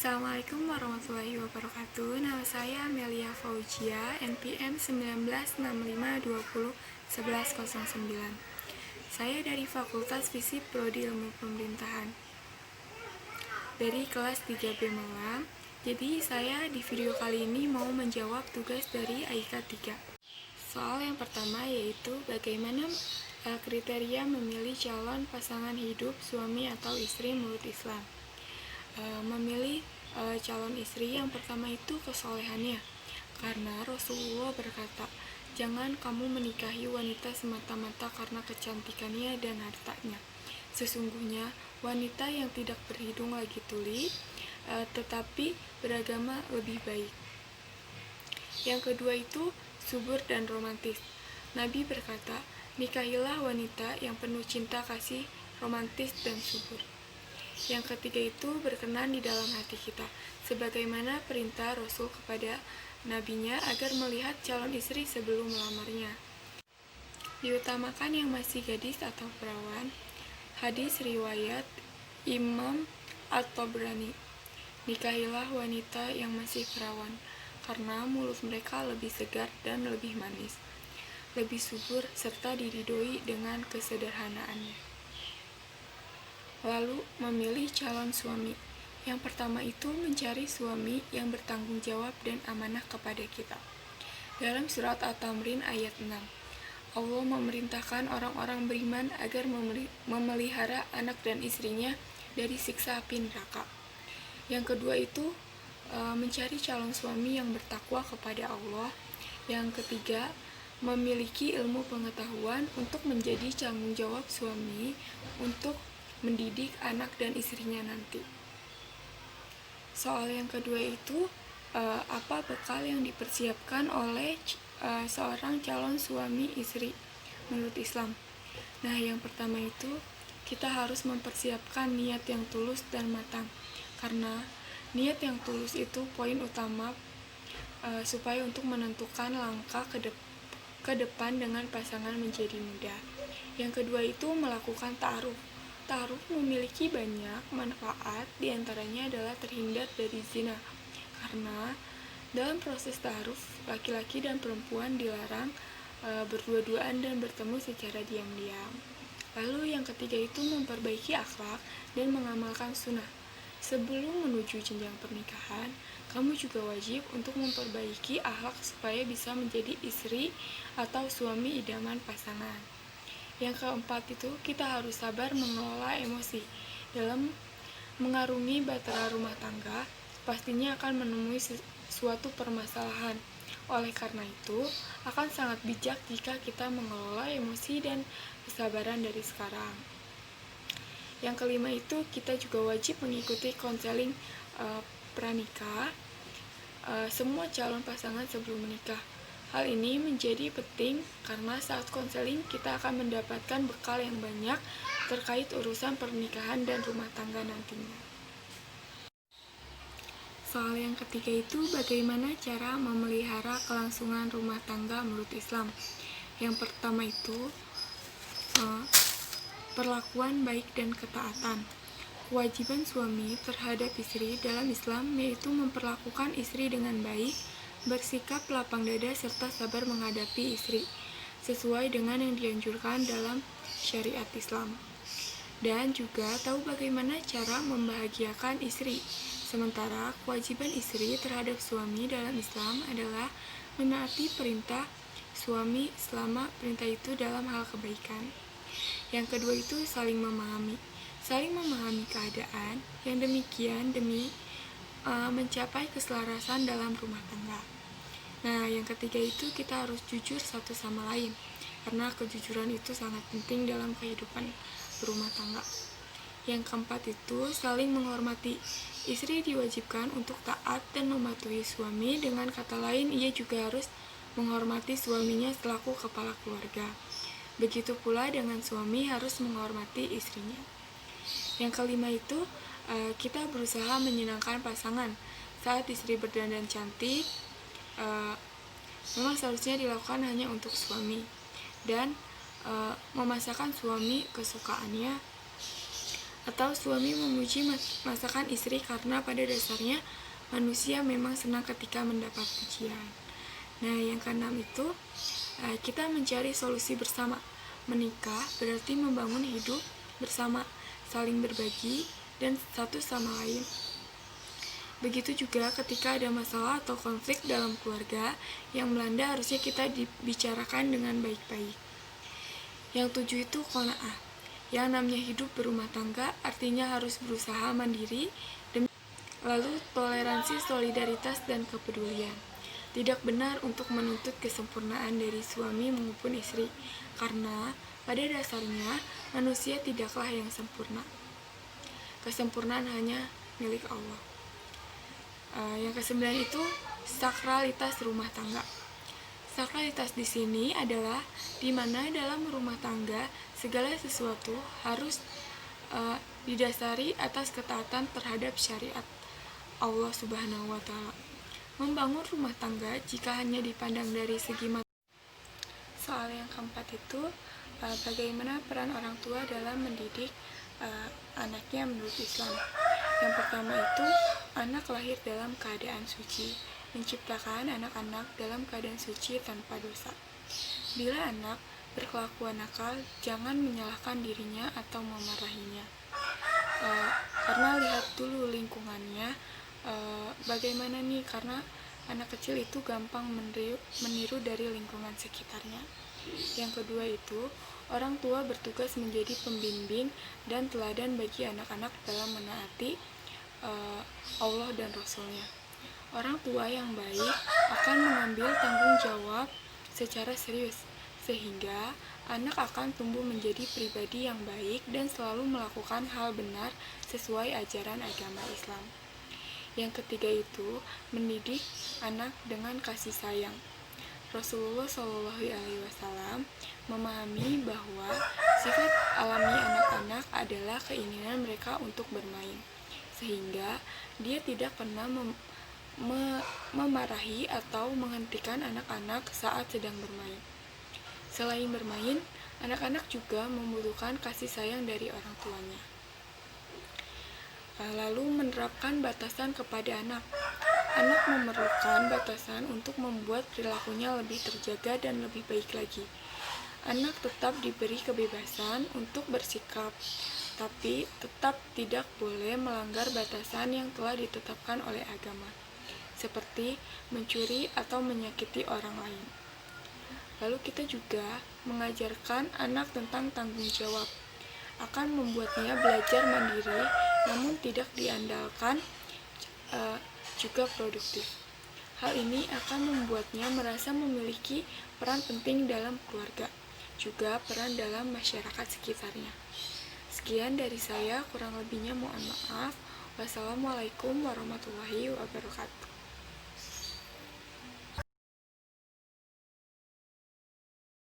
Assalamualaikum warahmatullahi wabarakatuh. Nama saya Amelia Fauzia, NPM 1965201109. Saya dari Fakultas Fisip Prodi Ilmu Pemerintahan. Dari kelas 3B Malang. Jadi saya di video kali ini mau menjawab tugas dari AIK 3. Soal yang pertama yaitu bagaimana kriteria memilih calon pasangan hidup suami atau istri menurut Islam. Memilih calon istri yang pertama itu kesolehannya, karena Rasulullah berkata, jangan kamu menikahi wanita semata-mata karena kecantikannya dan hartanya. Sesungguhnya wanita yang tidak berhidung lagi tuli, tetapi beragama lebih baik. Yang kedua itu subur dan romantis. Nabi berkata, nikahilah wanita yang penuh cinta kasih, romantis dan subur. Yang ketiga itu berkenan di dalam hati kita, sebagaimana perintah Rasul kepada nabinya agar melihat calon istri sebelum melamarnya. Diutamakan yang masih gadis atau perawan. Hadis riwayat Imam At-Tabrani. Nikahilah wanita yang masih perawan, karena mulut mereka lebih segar dan lebih manis, lebih subur serta diridhoi dengan kesederhanaannya. Lalu memilih calon suami. Yang pertama itu mencari suami yang bertanggung jawab dan amanah kepada kita. Dalam surat At-Tamrin ayat 6, Allah memerintahkan orang-orang beriman agar memelihara anak dan istrinya dari siksa api neraka. Yang kedua itu mencari calon suami yang bertakwa kepada Allah. Yang ketiga, memiliki ilmu pengetahuan untuk menjadi tanggung jawab suami untuk mendidik anak dan istrinya nanti. Soal yang kedua itu apa bekal yang dipersiapkan oleh seorang calon suami istri menurut Islam. Nah, yang pertama itu kita harus mempersiapkan niat yang tulus dan matang, karena niat yang tulus itu poin utama supaya untuk menentukan langkah ke depan dengan pasangan menjadi mudah. Yang kedua itu melakukan ta'aruf. Ta'aruf memiliki banyak manfaat, diantaranya adalah terhindar dari zina, karena dalam proses ta'aruf, laki-laki dan perempuan dilarang berdua-duaan dan bertemu secara diam-diam. Lalu yang ketiga itu memperbaiki akhlak dan mengamalkan sunnah. Sebelum menuju jenjang pernikahan, kamu juga wajib untuk memperbaiki akhlak supaya bisa menjadi istri atau suami idaman pasangan. Yang keempat itu kita harus sabar mengelola emosi. Dalam mengarungi bahtera rumah tangga, pastinya akan menemui suatu permasalahan. Oleh karena itu, akan sangat bijak jika kita mengelola emosi dan kesabaran dari sekarang. Yang kelima itu kita juga wajib mengikuti konseling pranikah semua calon pasangan sebelum menikah. Hal ini menjadi penting karena saat konseling kita akan mendapatkan bekal yang banyak terkait urusan pernikahan dan rumah tangga nantinya. Soal yang ketiga itu bagaimana cara memelihara kelangsungan rumah tangga menurut Islam. Yang pertama itu perlakuan baik dan ketaatan. Kewajiban suami terhadap istri dalam Islam yaitu memperlakukan istri dengan baik, bersikap lapang dada serta sabar menghadapi istri sesuai dengan yang dianjurkan dalam syariat Islam, dan juga tahu bagaimana cara membahagiakan istri. Sementara kewajiban istri terhadap suami dalam Islam adalah menaati perintah suami selama perintah itu dalam hal kebaikan. Yang kedua itu saling memahami keadaan yang demikian demi mencapai keselarasan dalam rumah tangga. Nah, yang ketiga itu kita harus jujur satu sama lain, karena kejujuran itu sangat penting dalam kehidupan berumah tangga. Yang keempat itu saling menghormati. Istri diwajibkan untuk taat dan mematuhi suami, dengan kata lain ia juga harus menghormati suaminya selaku kepala keluarga. Begitu pula dengan suami harus menghormati istrinya. Yang kelima itu kita berusaha menyenangkan pasangan. Saat istri berdandan cantik, memang seharusnya dilakukan hanya untuk suami, dan memasakkan suami kesukaannya Atau suami memuji masakan istri karena pada dasarnya manusia memang senang ketika mendapat pujian. Nah, yang keenam itu kita mencari solusi bersama. Menikah berarti membangun hidup bersama, saling berbagi dan satu sama lain. Begitu juga ketika ada masalah atau konflik dalam keluarga yang melanda, harusnya kita dibicarakan dengan baik-baik. Yang tujuh itu qanaah. Yang namanya hidup berumah tangga artinya harus berusaha mandiri, lalu toleransi, solidaritas, dan kepedulian. Tidak benar untuk menuntut kesempurnaan dari suami maupun istri, karena pada dasarnya manusia tidaklah yang sempurna. Kesempurnaan hanya milik Allah. Yang kesembilan itu sakralitas rumah tangga. Sakralitas di sini adalah di mana dalam rumah tangga segala sesuatu harus didasari atas ketaatan terhadap syariat Allah Subhanahu wa Ta'ala. Membangun rumah tangga jika hanya dipandang dari segi materi. Soal yang keempat itu bagaimana peran orang tua dalam mendidik anaknya menurut Islam. Yang pertama itu anak lahir dalam keadaan suci, menciptakan anak-anak dalam keadaan suci tanpa dosa. Bila anak berkelakuan nakal, jangan menyalahkan dirinya atau memarahinya, karena lihat dulu lingkungannya bagaimana nih, karena anak kecil itu gampang meniru dari lingkungan sekitarnya. Yang kedua itu orang tua bertugas menjadi pembimbing dan teladan bagi anak-anak dalam menaati Allah dan Rasul-Nya. Orang tua yang baik akan mengambil tanggung jawab secara serius, sehingga anak akan tumbuh menjadi pribadi yang baik dan selalu melakukan hal benar sesuai ajaran agama Islam. Yang ketiga itu mendidik anak dengan kasih sayang. Rasulullah SAW memahami bahwa sifat alami anak-anak adalah keinginan mereka untuk bermain, sehingga dia tidak pernah memarahi atau menghentikan anak-anak saat sedang bermain. Selain bermain, anak-anak juga membutuhkan kasih sayang dari orang tuanya. Lalu menerapkan batasan kepada anak. Anak memerlukan batasan untuk membuat perilakunya lebih terjaga dan lebih baik lagi. Anak tetap diberi kebebasan untuk bersikap, tapi tetap tidak boleh melanggar batasan yang telah ditetapkan oleh agama, seperti mencuri atau menyakiti orang lain. Lalu kita juga mengajarkan anak tentang tanggung jawab, akan membuatnya belajar mandiri namun tidak diandalkan, juga produktif. Hal ini akan membuatnya merasa memiliki peran penting dalam keluarga, juga peran dalam masyarakat sekitarnya. Sekian dari saya, kurang lebihnya mohon maaf. Wassalamualaikum warahmatullahi wabarakatuh.